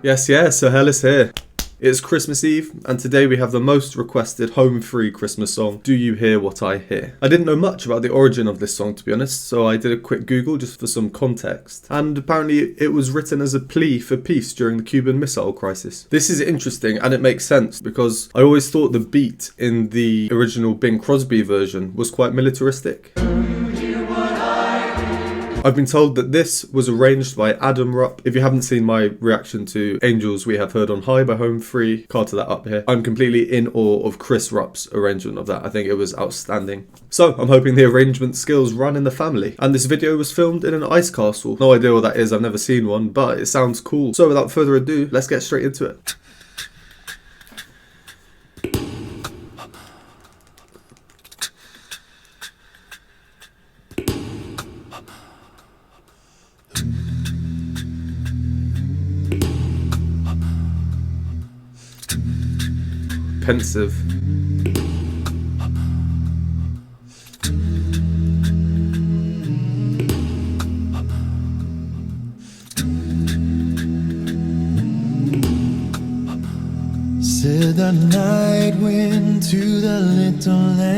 Yes, so Hairless here. It's Christmas Eve, and today we have the most requested home-free Christmas song, Do You Hear What I Hear? I didn't know much about the origin of this song, to be honest, so I did a quick Google just for some context. And apparently it was written as a plea for peace during the Cuban Missile Crisis. This is interesting, and it makes sense, because I always thought the beat in the original Bing Crosby version was quite militaristic. I've been told that this was arranged by Adam Rupp. If you haven't seen my reaction to Angels We Have Heard on High by Home Free, card to that up here. I'm completely in awe of Chris Rupp's arrangement of that. I think it was outstanding. So I'm hoping the arrangement skills run in the family. And this video was filmed in an ice castle. No idea what that is, I've never seen one, but it sounds cool. So without further ado, let's get straight into it. Pensive. Said the night wind to the little lamb,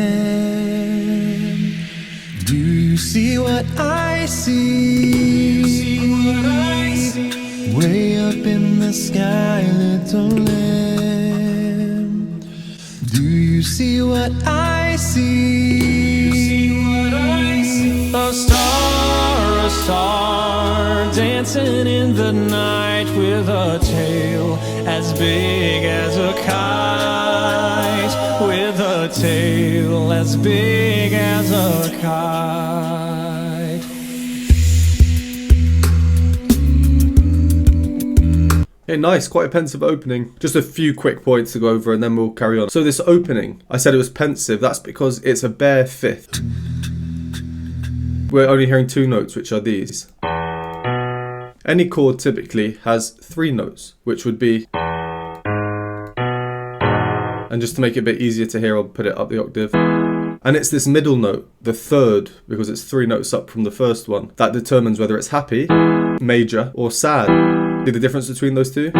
do you see what I see? Way up in the sky, little lamb, do you see what I see? A star dancing in the night with a tail as big as a kite, with a tail as big as a kite. Okay, nice, quite a pensive opening. Just a few quick points to go over and then we'll carry on. So this opening, I said it was pensive, that's because it's a bare fifth. We're only hearing two notes, which are these. Any chord typically has three notes, which would be... And just to make it a bit easier to hear, I'll put it up the octave. And it's this middle note, the third, because it's three notes up from the first one, that determines whether it's happy, major, or sad. See the difference between those two?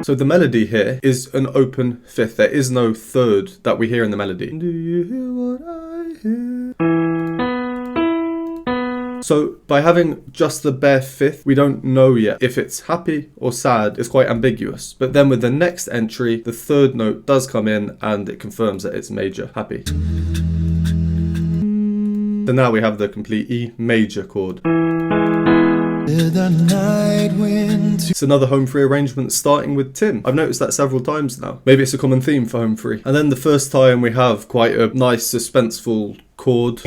So the melody here is an open fifth. There is no third that we hear in the melody. Do you hear what I hear? So by having just the bare fifth, we don't know yet if it's happy or sad. It's quite ambiguous. But then with the next entry, the third note does come in and it confirms that it's major, happy. So now we have the complete E major chord. It's another home free arrangement starting with Tim. I've noticed that several times now. Maybe it's a common theme for home free. And then the first time we have quite a nice suspenseful chord.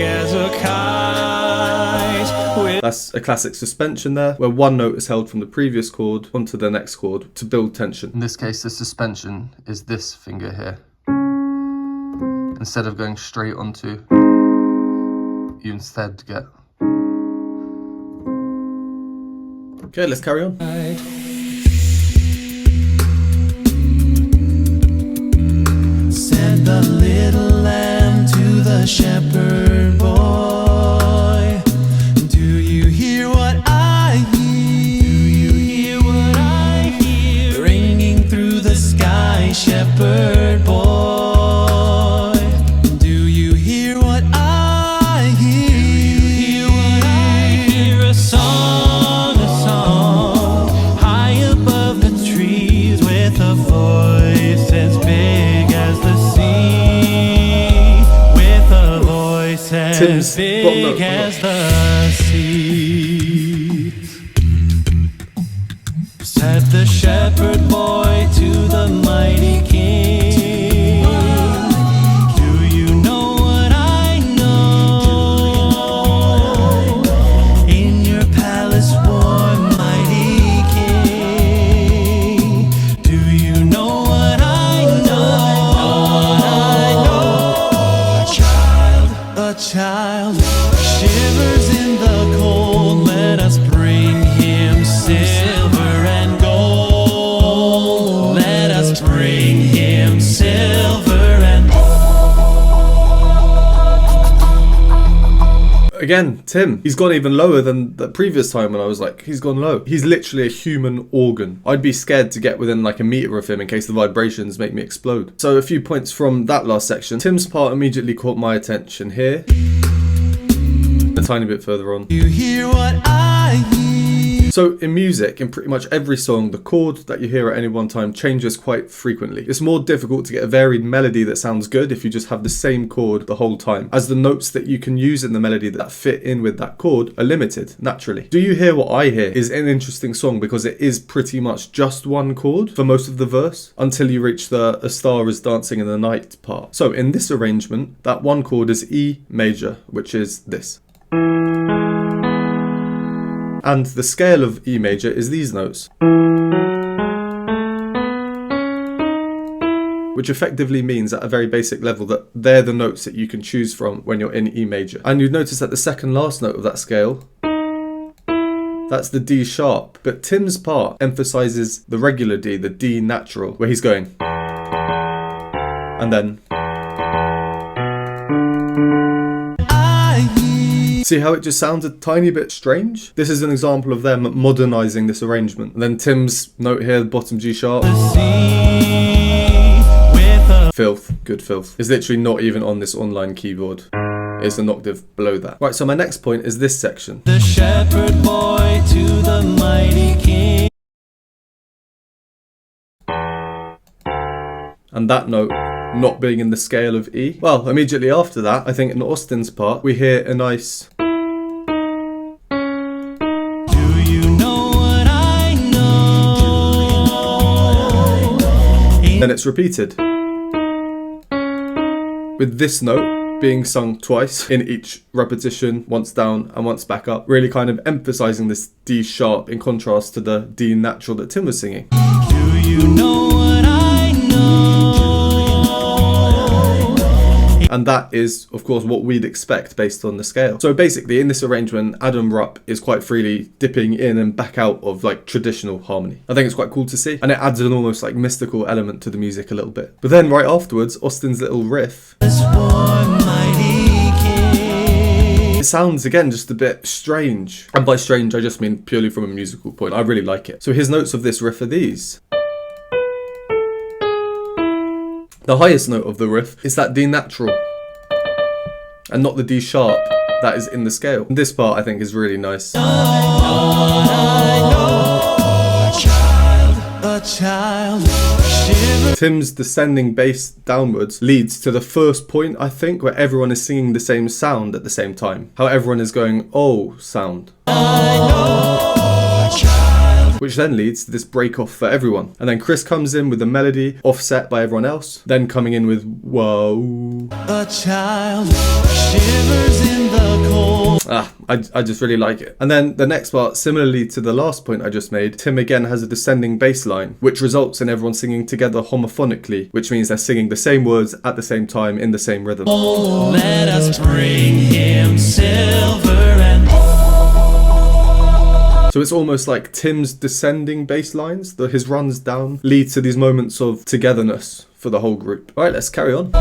That's a classic suspension there, where one note is held from the previous chord onto the next chord to build tension. In this case, the suspension is this finger here. Instead of going straight onto, you instead get... Okay, let's carry on. Send the little lamb to the shepherd boy. Do you hear what I hear? Do you hear what I hear? Ringing through the sky, shepherd boy. Do you hear what I hear? Do you hear what I hear? A song. Tim's big as the sea. Said the shepherd boy to the mighty king. Do you know what I know? In your palace warm, mighty king. Do you know what I know? A child shivers in the cold. Let us bring him silver and gold. Again, Tim, he's gone even lower than the previous time when I was like, he's gone low. He's literally a human organ. I'd be scared to get within like a meter of him in case the vibrations make me explode. So a few points from that last section. Tim's part immediately caught my attention here. A tiny bit further on. You hear what I hear. So in music, in pretty much every song, the chord that you hear at any one time changes quite frequently. It's more difficult to get a varied melody that sounds good if you just have the same chord the whole time, as the notes that you can use in the melody that fit in with that chord are limited, naturally. Do You Hear What I Hear is an interesting song because it is pretty much just one chord for most of the verse until you reach the A Star Is Dancing in the Night part. So in this arrangement, that one chord is E major, which is this. And the scale of E major is these notes, which effectively means at a very basic level that they're the notes that you can choose from when you're in E major. And you'd notice that the second last note of that scale, that's the D sharp, but Tim's part emphasizes the regular D, the D natural, where he's going, and then. See how it just sounds a tiny bit strange? This is an example of them modernizing this arrangement. And then Tim's note here, the bottom G sharp. Filth, good filth. It's literally not even on this online keyboard. It's an octave below that. Right, so my next point is this section. The shepherd boy to the mighty king. And that note not being in the scale of E. Well, immediately after that, I think in Austin's part, we hear a nice. Then it's repeated, with this note being sung twice in each repetition, once down and once back up, really kind of emphasizing this D sharp in contrast to the D natural that Tim was singing. Do you know what I know? And that is, of course, what we'd expect based on the scale. So basically, in this arrangement, Adam Rupp is quite freely dipping in and back out of like traditional harmony. I think it's quite cool to see, and it adds an almost like mystical element to the music a little bit. But then right afterwards, Austin's little riff. It sounds again just a bit strange. And by strange, I just mean purely from a musical point. I really like it. So his notes of this riff are these. The highest note of the riff is that D natural, and not the D sharp that is in the scale. And this part I think is really nice. Tim's descending bass downwards leads to the first point, I think, where everyone is singing the same sound at the same time. How everyone is going, oh, sound. Which then leads to this break off for everyone. And then Chris comes in with the melody offset by everyone else, then coming in with whoa. A child shivers in the cold. I just really like it. And then the next part, similarly to the last point I just made, Tim again has a descending bass line, which results in everyone singing together homophonically, which means they're singing the same words at the same time in the same rhythm. Oh, let us bring him silver and so it's almost like Tim's descending bass lines, his runs down, lead to these moments of togetherness for the whole group. Alright, let's carry on.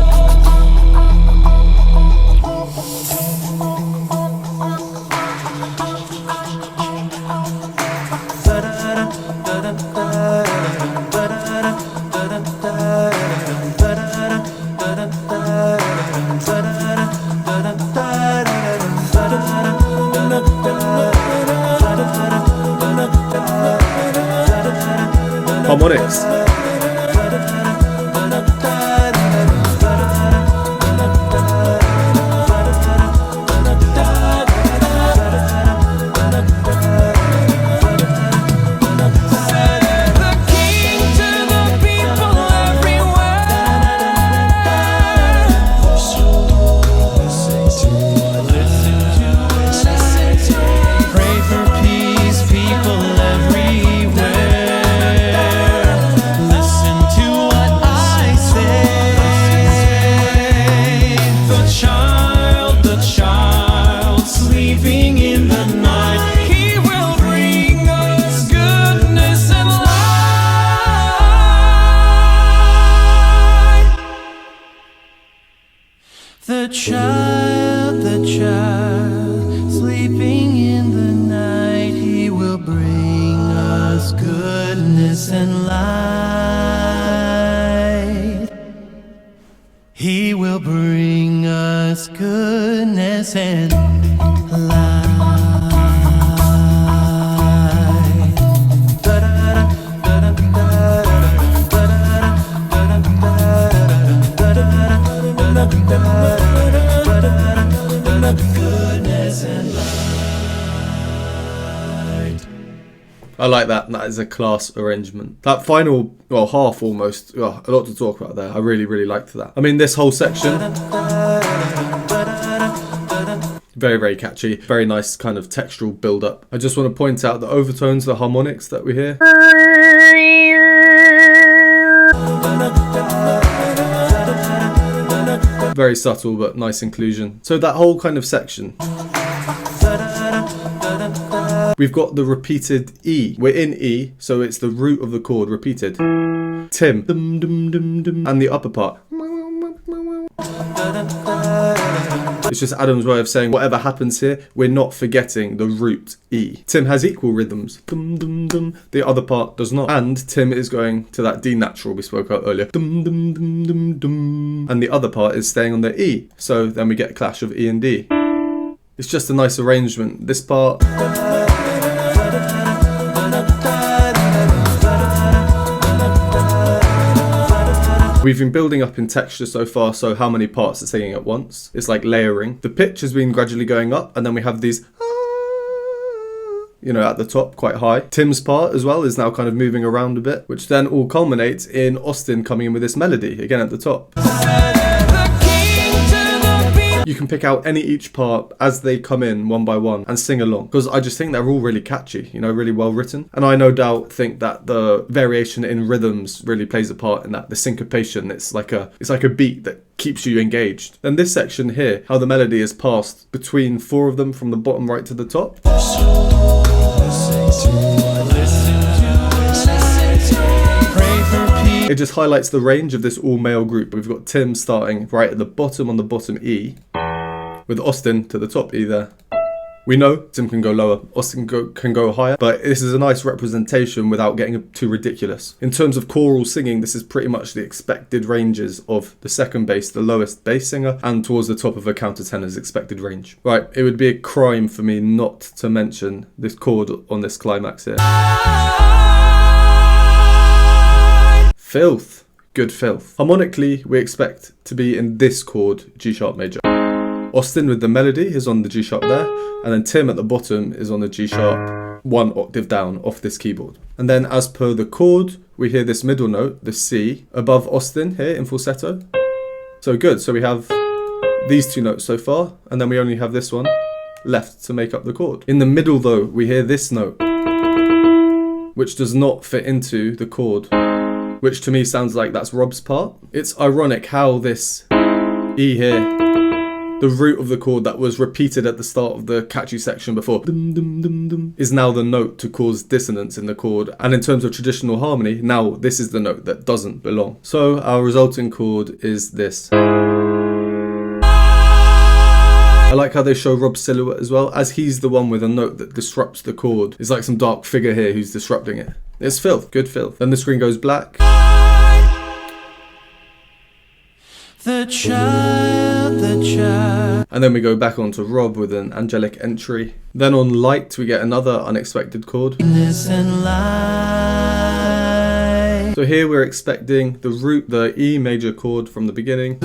Harmonics. I like that. That is a class arrangement. That final, well, half almost, a lot to talk about there. I really, really liked that. I mean, this whole section, very, very catchy. Very nice kind of textural build-up. I just want to point out the overtones, the harmonics that we hear. Very subtle, but nice inclusion. So that whole kind of section, we've got the repeated E. We're in E, so it's the root of the chord repeated. Tim, dum, dum, dum, dum, and the upper part. It's just Adam's way of saying whatever happens here, we're not forgetting the root E. Tim has equal rhythms. Dum, dum, dum. The other part does not. And Tim is going to that D natural we spoke about earlier. Dum, dum, dum, dum, dum. And the other part is staying on the E. So then we get a clash of E and D. It's just a nice arrangement. This part, we've been building up in texture so far, so how many parts are singing at once? It's like layering. The pitch has been gradually going up, and then we have these, you know, at the top, quite high. Tim's part as well is now kind of moving around a bit, which then all culminates in Austin coming in with this melody, again at the top. You can pick out each part as they come in one by one and sing along, because I just think they're all really catchy, you know, really well written. And I no doubt think that the variation in rhythms really plays a part in that. The syncopation, it's like a beat that keeps you engaged. And this section here, how the melody is passed between 4 of them from the bottom right to the top. It just highlights the range of this all-male group. We've got Tim starting right at the bottom on the bottom E, with Austin to the top E there. We know Tim can go lower, Austin can go higher, but this is a nice representation without getting too ridiculous. In terms of choral singing, this is pretty much the expected ranges of the second bass, the lowest bass singer, and towards the top of a countertenor's expected range. Right, it would be a crime for me not to mention this chord on this climax here. Filth. Good filth. Harmonically, we expect to be in this chord, G sharp major. Austin with the melody is on the G sharp there, and then Tim at the bottom is on the G sharp, 1 octave down off this keyboard. And then as per the chord, we hear this middle note, the C, above Austin here in falsetto. So good, so we have these 2 notes so far, and then we only have this one left to make up the chord. In the middle though, we hear this note, which does not fit into the chord, which to me sounds like that's Rob's part. It's ironic how this E here, the root of the chord that was repeated at the start of the catchy section before, dum, dum, dum, dum, is now the note to cause dissonance in the chord. And in terms of traditional harmony, now this is the note that doesn't belong. So our resulting chord is this. I like how they show Rob's silhouette as well, as he's the one with a note that disrupts the chord. It's like some dark figure here who's disrupting it. It's filth, good filth. Then the screen goes black. The child. And then we go back onto Rob with an angelic entry. Then on light, we get another unexpected chord. So here we're expecting the root, the E major chord from the beginning.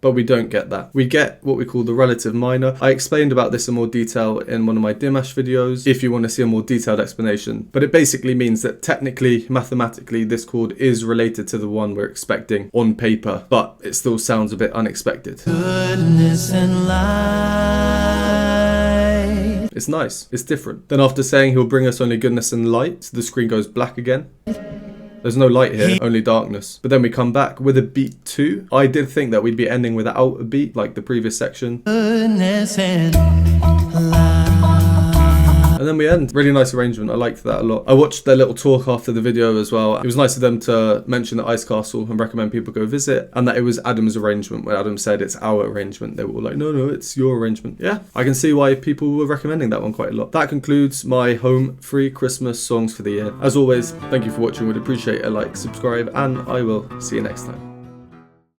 But we don't get that. We get what we call the relative minor. I explained about this in more detail in one of my Dimash videos, if you want to see a more detailed explanation. But it basically means that technically, mathematically, this chord is related to the one we're expecting on paper, but it still sounds a bit unexpected. Goodness and light. It's nice. It's different. Then after saying he'll bring us only goodness and light, the screen goes black again. There's no light here, only darkness. But then we come back with a beat 2. I did think that we'd be ending without a beat, like the previous section. Goodness and light. And then we end. Really nice arrangement. I liked that a lot. I watched their little talk after the video as well. It was nice of them to mention the Ice Castle and recommend people go visit, and that it was Adam's arrangement. When Adam said it's our arrangement, they were all like, no, it's your arrangement. Yeah, I can see why people were recommending that one quite a lot. That concludes my home free Christmas songs for the year. As always, thank you for watching. Would appreciate a like, subscribe, and I will see you next time.